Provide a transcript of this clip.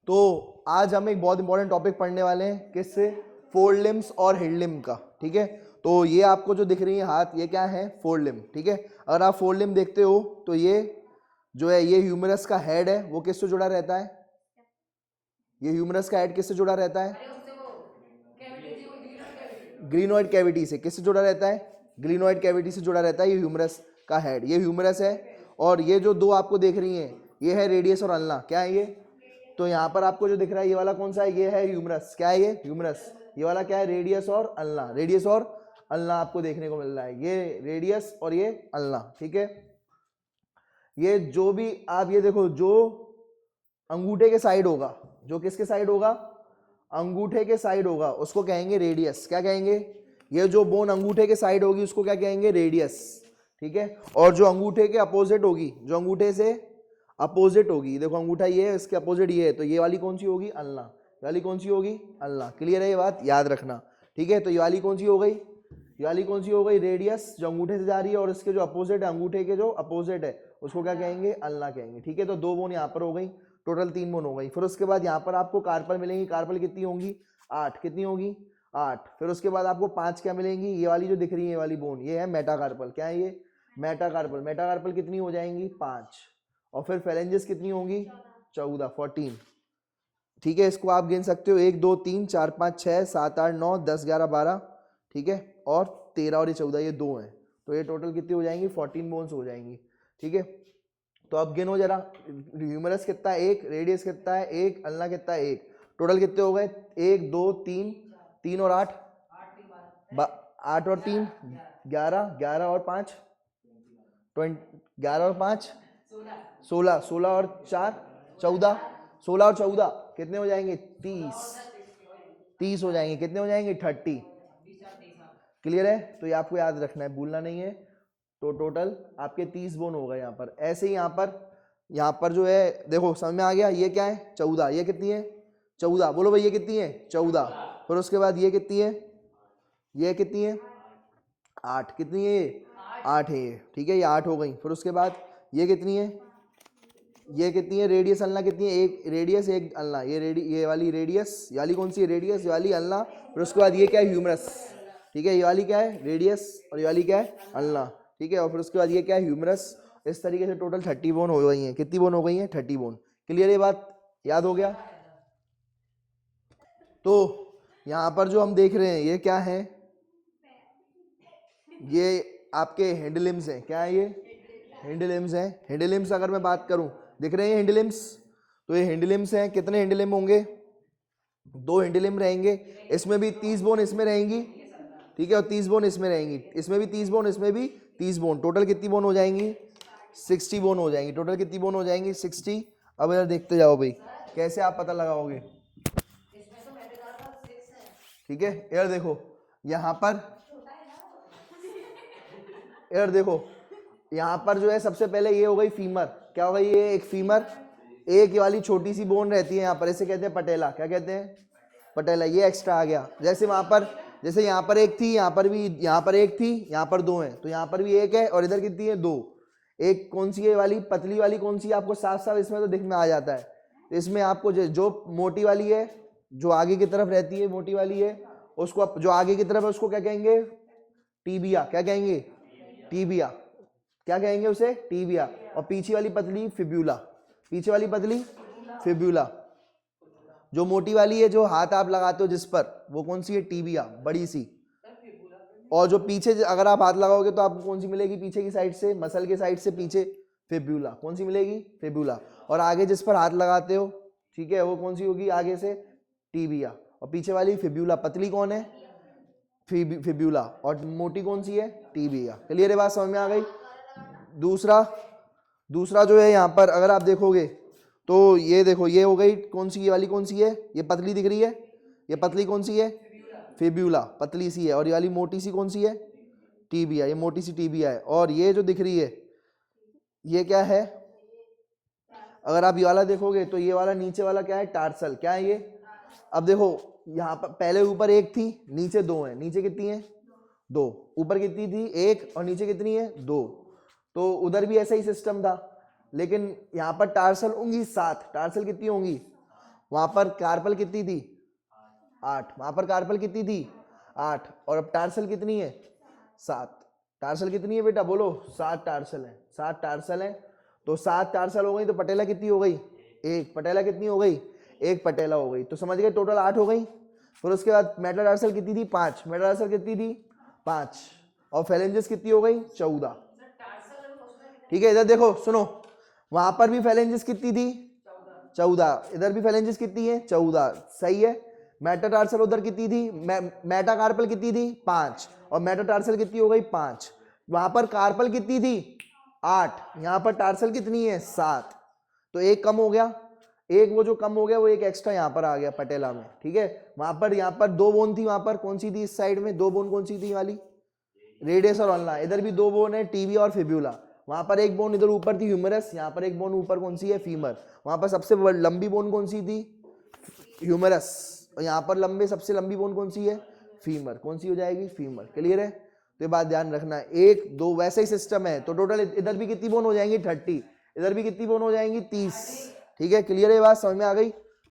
तो आज हम एक बहुत इंपॉर्टेंट टॉपिक पढ़ने वाले हैं, किससे? फोर लिम्स और हिंड लिम्ब का। ठीक है, तो ये आपको जो दिख रही है हाथ, ये क्या है? Four limb. ठीक है, अगर आप फोर लिम्ब देखते हो तो ये जो है, ये ह्यूमरस का हेड है, वो किससे जुड़ा रहता है? ये ह्यूमरस का हेड किससे जुड़ा रहता है? ग्रीनोइड कैविटी से। किससे जुड़ा रहता है? ग्रीनोइड कैविटी से जुड़ा रहता है ये ह्यूमरस का हेड। ये ह्यूमरस है, और ये जो दो आपको देख रही हैं, ये है रेडियस और अल्ना। क्या है ये? तो यहाँ पर आपको जो दिख रहा है, ये वाला कौन सा है? ये है ह्यूमरस। क्या है ये? ह्यूमरस। ये वाला क्या है? रेडियस और अल्ना। रेडियस और अल्ना आपको देखने को मिल रहा है, ये रेडियस और ये अल्ना। ठीक है, ये जो भी आप ये देखो, जो अंगूठे के साइड होगा, जो किसके साइड होगा? अंगूठे के साइड होगा, उसको कहेंगे रेडियस। क्या कहेंगे? ये जो बोन अंगूठे के साइड होगी, उसको क्या कहेंगे? रेडियस। ठीक है, और जो अंगूठे के अपोजिट होगी, जो अंगूठे से अपोजिट होगी, देखो अंगूठा ये है, इसके अपोजिट ये है, तो ये वाली कौन सी होगी? अल्ना। ये वाली कौन सी होगी? अल्ना। क्लियर है ये बात? याद रखना। ठीक है, तो ये वाली कौन सी हो गई? ये वाली कौन सी हो गई? रेडियस, जो अंगूठे से जा रही है, और इसके जो अपोजिट है, अंगूठे के जो अपोजिट है, उसको क्या कहेंगे? अल्ना कहेंगे। ठीक है, तो दो बोन यहाँ पर हो गई, टोटल 3 बोन हो गई। फिर उसके बाद यहाँ पर आपको कार्पल मिलेंगी। कार्पल कितनी होंगी? 8। कितनी होगी? 8। फिर उसके बाद आपको 5 क्या मिलेंगी? ये वाली जो दिख रही है, ये वाली बोन, ये है मेटाकार्पल। क्या है ये? मेटाकार्पल। मेटाकार्पल कितनी हो जाएंगी? 5। और फिर फेलेंजेस कितनी होंगी? 14, 14। ठीक है, इसको आप गिन सकते हो, 1 2 3 4 5 6 7 8 9 10 11 12। ठीक है, और 13 और ये 14, ये 2 हैं, तो ये टोटल कितनी हो जाएंगी? 14 बोन्स हो जाएंगी। ठीक है, तो अब गिनो जरा, ह्यूमरस कितना है? 1। रेडियस कितना है? 1। अल्ना कितना है? 1। टोटल कितने हो गए? 1 2 3, 3 और 8, 8 और 3 11, 11 और 5 20, 11 और 5 16, 16 और 4 14, 16 और 14 कितने हो जाएंगे? 30। 30 हो जाएंगे। कितने हो जाएंगे? 30। क्लियर है? तो ये आपको याद रखना है, भूलना नहीं है। तो टोटल आपके 30 बोन हो गए यहाँ पर। ऐसे ही यहाँ पर जो है, देखो समझ में आ गया? ये क्या है? 14। ये कितनी है? 14। बोलो भाई, ये कितनी है? 14। फिर उसके बाद ये कितनी है? ये कितनी है? 8। कितनी है ये? 8 है ये। ठीक है, ये 8 हो गई। फिर उसके बाद ये कितनी है? ये कितनी है? रेडियस अल्ना कितनी है? 1 रेडियस 1 अल्ना। ये वाली रेडियस, ये वाली कौन सी है? रेडियस। ये वाली अल्ना। फिर उसके बाद ये क्या है? ह्यूमरस। ठीक है, ये वाली क्या है? रेडियस, और ये वाली क्या है? अल्ना। ठीक है, और फिर उसके बाद ये क्या है? ह्यूमरस। इस तरीके से टोटल 30 बोन हो गई हैं। कितनी बोन हो गई हैं? 30 बोन। क्लियर? ये बात याद हो गया? तो यहाँ पर जो हम देख रहे हैं, ये क्या है? ये आपके हैंड लिम्स हैं। क्या है ये? हैंड लिम्स हैं। हैंड लिम्स अगर मैं बात करूं, दिख रहे हैं हैंड लिम्स? तो ये हैंड लिम्स हैं। कितने हैंड लिम्ब होंगे? 2 हैंड लिम्ब रहेंगे। इसमें भी 30 बोन इसमें रहेंगी। ठीक है, और 30 बोन इसमें रहेंगी। इसमें भी 30 बोन, इसमें भी 30 बोन। टोटल कितनी बोन हो जाएंगी? 60 बोन हो जाएंगी। टोटल कितनी बोन हो जाएंगी? 60। अब इधर देखते जाओ भाई, कैसे आप पता लगाओगे? ठीक है, इधर देखो, यहाँ पर इधर देखो, यहाँ पर जो है सबसे पहले ये हो गई फीमर। क्या हो गई? ये एक फीमर। एक ये वाली छोटी सी बोन रहती है यहाँ पर, इसे कहते हैं पटेला। क्या कहते हैं? पटेला। ये एक्स्ट्रा आ गया। जैसे वहां पर, जैसे यहाँ पर एक थी, यहाँ पर भी, यहाँ पर एक थी, यहाँ पर 2 हैं, तो यहाँ पर भी 1 है, और इधर कितनी है? 2। एक कौन सी है? वाली पतली वाली कौन सी है? आपको साफ साफ इसमें तो दिख में आ जाता है। तो इसमें आपको जो मोटी वाली है, जो आगे की तरफ रहती है, मोटी वाली है, उसको जो आगे की तरफ है, उसको क्या कहेंगे? टीबिया। क्या कहेंगे? टीबिया। क्या कहेंगे उसे? टीबिया। और पीछे वाली पतली फिब्यूला। पीछे वाली पतली फिब्यूला। जो मोटी वाली है, जो हाथ आप लगाते हो जिस पर, वो कौन सी है? टीबिया, बड़ी सी। और जो पीछे अगर आप हाथ लगाओगे तो आपको कौन सी मिलेगी? पीछे की साइड से, मसल के साइड से पीछे, फिब्यूला। कौन सी मिलेगी? फिब्यूला। और आगे जिस पर हाथ लगाते हो, ठीक है, वो कौन सी होगी? आगे से टीबिया, और पीछे वाली फिब्यूला। पतली कौन है? फिब्यूला। और मोटी कौन सी है? टीबिया। क्लियर है बात? समझ में आ गई? दूसरा जो है यहाँ पर अगर आप देखोगे, तो ये देखो, ये हो गई कौन सी? ये वाली कौन सी है? ये पतली दिख रही है। ये पतली कौन सी है? फिब्यूला, पतली सी है। और ये वाली मोटी सी कौन सी है? टीबिया। ये मोटी सी टीबिया है। और ये जो दिख रही है, ये क्या है? अगर आप ये वाला देखोगे, तो ये वाला नीचे वाला क्या है? टार्सल। क्या है ये? अब देखो, यहाँ पर पहले ऊपर 1 थी, नीचे 2 है। नीचे कितनी है? 2। ऊपर कितनी थी? 1, और नीचे कितनी है? 2। तो उधर भी ऐसा ही सिस्टम था, लेकिन यहाँ पर टार्सल होंगी 7। टार्सल कितनी होंगी? वहां पर कार्पल कितनी थी 8, वहां पर कार्पल कितनी थी 8, और अब टार्सल कितनी है 7। टार्सल कितनी है बेटा बोलो 7 टार्सल है, 7 टार्सल है। तो 7 टार्सल हो गई तो पटेला कितनी हो गई 1, पटेला कितनी हो गई 1 पटेला हो गई। तो समझ गए टोटल 8 हो गई। फिर उसके बाद मेटाटार्सल कितनी थी 5, मेटाटार्सल कितनी थी 5, और फेलेंजेस कितनी हो गई 14। ठीक है, इधर देखो सुनो, वहां पर भी फेलेंजेस कितनी थी 14, इधर भी फेलेंजेस कितनी है 14, सही है। मेटाटार्सल उधर कितनी थी, मेटाकार्पल कितनी थी 5, और मेटाटार्सल कितनी हो गई 5। वहां पर कार्पल कितनी थी 8, यहां पर टार्सल कितनी है 7, तो एक कम हो गया, एक वो जो कम हो गया वो एक एक्स्ट्रा यहाँ पर आ गया पटेला में। ठीक है, वहां पर यहाँ पर 2 बोन थी, वहां पर कौन सी थी इस साइड में 2 बोन कौन सी थी वाली रेडियस और अल्ना, इधर भी 2 बोन है टीवी और फिब्यूला। वहां पर एक बोन इधर ऊपर थी ह्यूमरस, यहाँ पर एक बोन ऊपर कौन सी है फीमर। वहां पर सबसे लंबी बोन कौन सी थी ह्यूमरस, और यहाँ पर सबसे लंबी बोन कौन सी है फीमर, कौन सी हो जाएगी फीमर। क्लियर है, तो ये बात ध्यान रखना है। 1 2 वैसा ही सिस्टम है, तो टोटल इधर भी कितनी बोन हो जाएंगी 30, इधर भी कितनी बोन हो जाएंगी 30। ठीक है, क्लियर है, बात समझ में आ गई।